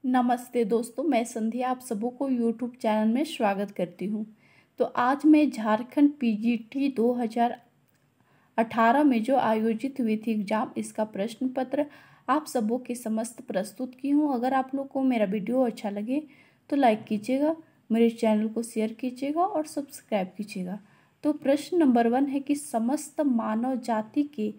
नमस्ते दोस्तों, मैं संध्या आप सबों को यूट्यूब चैनल में स्वागत करती हूँ। तो आज मैं झारखंड पीजीटी 2018 में जो आयोजित हुई थी एग्ज़ाम, इसका प्रश्न पत्र आप सबों के समस्त प्रस्तुत की हूँ। अगर आप लोग को मेरा वीडियो अच्छा लगे तो लाइक कीजिएगा, मेरे चैनल को शेयर कीजिएगा और सब्सक्राइब कीजिएगा। तो प्रश्न नंबर 1 है कि समस्त मानव जाति के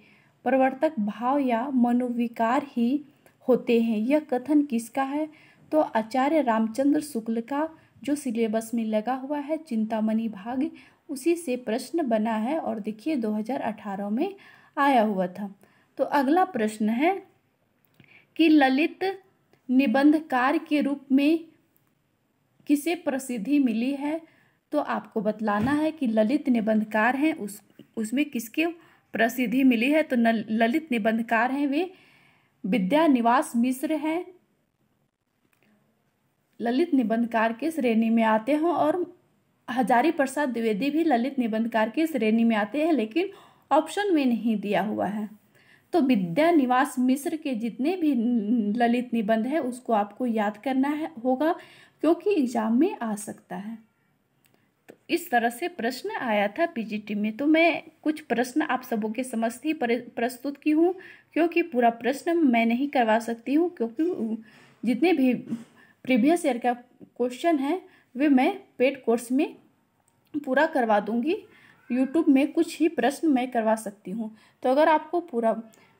प्रवर्तक भाव या मनोविकार ही होते हैं, यह कथन किसका है? तो आचार्य रामचंद्र शुक्ल का, जो सिलेबस में लगा हुआ है चिंतामणि भाग, उसी से प्रश्न बना है और देखिए 2018 में आया हुआ था। तो अगला प्रश्न है कि ललित निबंधकार के रूप में किसे प्रसिद्धि मिली है? तो आपको बतलाना है कि ललित निबंधकार हैं उसमें किसके प्रसिद्धि मिली है। तो ललित निबंधकार हैं वे विद्यानिवास मिश्र हैं, ललित निबंधकार के श्रेणी में आते हैं। और हजारी प्रसाद द्विवेदी भी ललित निबंधकार की श्रेणी में आते हैं, लेकिन ऑप्शन में नहीं दिया हुआ है। तो विद्यानिवास मिश्र के जितने भी ललित निबंध है उसको आपको याद करना होगा, क्योंकि एग्जाम में आ सकता है। तो इस तरह से प्रश्न आया था पीजीटी में। तो मैं कुछ प्रश्न आप सबों के समस्त ही प्रस्तुत की हूँ, क्योंकि पूरा प्रश्न मैं नहीं करवा सकती हूँ, क्योंकि जितने भी प्रीवियस ईयर का क्वेश्चन है वे मैं पेड कोर्स में पूरा करवा दूंगी। यूट्यूब में कुछ ही प्रश्न मैं करवा सकती हूँ। तो अगर आपको पूरा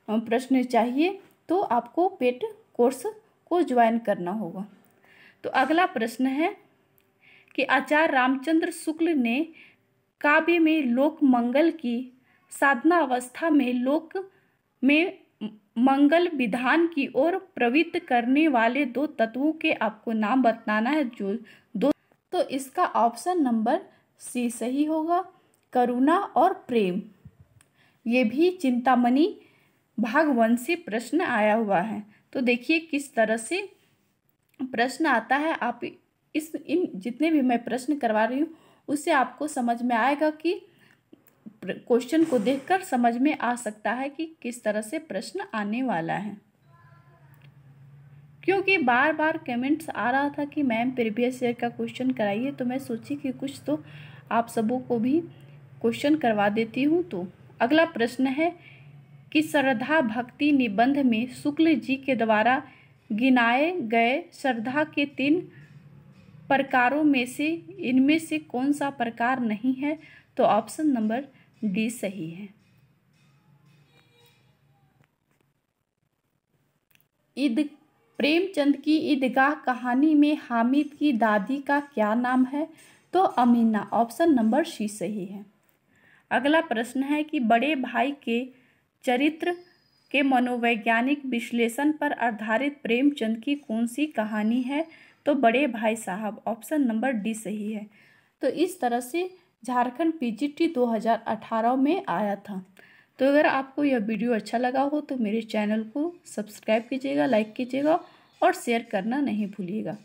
प्रश्न चाहिए तो आपको पेड कोर्स को ज्वाइन करना होगा। तो अगला प्रश्न है कि आचार्य रामचंद्र शुक्ल ने काव्य में लोक मंगल की साधना अवस्था में लोक में मंगल विधान की ओर प्रवृत्त करने वाले दो तत्वों के आपको नाम बताना है। जो दो, तो इसका ऑप्शन नंबर सी सही होगा, करुणा और प्रेम। ये भी चिंतामणि भाग 1 से प्रश्न आया हुआ है। तो देखिए किस तरह से प्रश्न आता है। आप इन जितने भी मैं प्रश्न करवा रही हूँ उससे आपको समझ में आएगा कि क्वेश्चन को देखकर समझ में आ सकता है कि किस तरह से प्रश्न आने वाला है। क्योंकि बार बार कमेंट्स आ रहा था कि मैम प्रीवियस ईयर का क्वेश्चन कराइए, तो मैं सोची कि कुछ तो आप सबों को भी क्वेश्चन करवा देती हूँ। तो अगला प्रश्न है कि श्रद्धा भक्ति निबंध में शुक्ल जी के द्वारा गिनाए गए श्रद्धा के 3 प्रकारों में से इनमें से कौन सा प्रकार नहीं है? तो ऑप्शन नंबर डी सही है। ईद प्रेमचंद की ईदगाह कहानी में हामिद की दादी का क्या नाम है? तो अमीना। ऑप्शन नंबर सी सही है। अगला प्रश्न है कि बड़े भाई के चरित्र के मनोवैज्ञानिक विश्लेषण पर आधारित प्रेमचंद की कौन सी कहानी है? तो बड़े भाई साहब। ऑप्शन नंबर डी सही है। तो इस तरह से झारखंड पीजीटी 2018 में आया था। तो अगर आपको यह वीडियो अच्छा लगा हो तो मेरे चैनल को सब्सक्राइब कीजिएगा, लाइक कीजिएगा और शेयर करना नहीं भूलिएगा।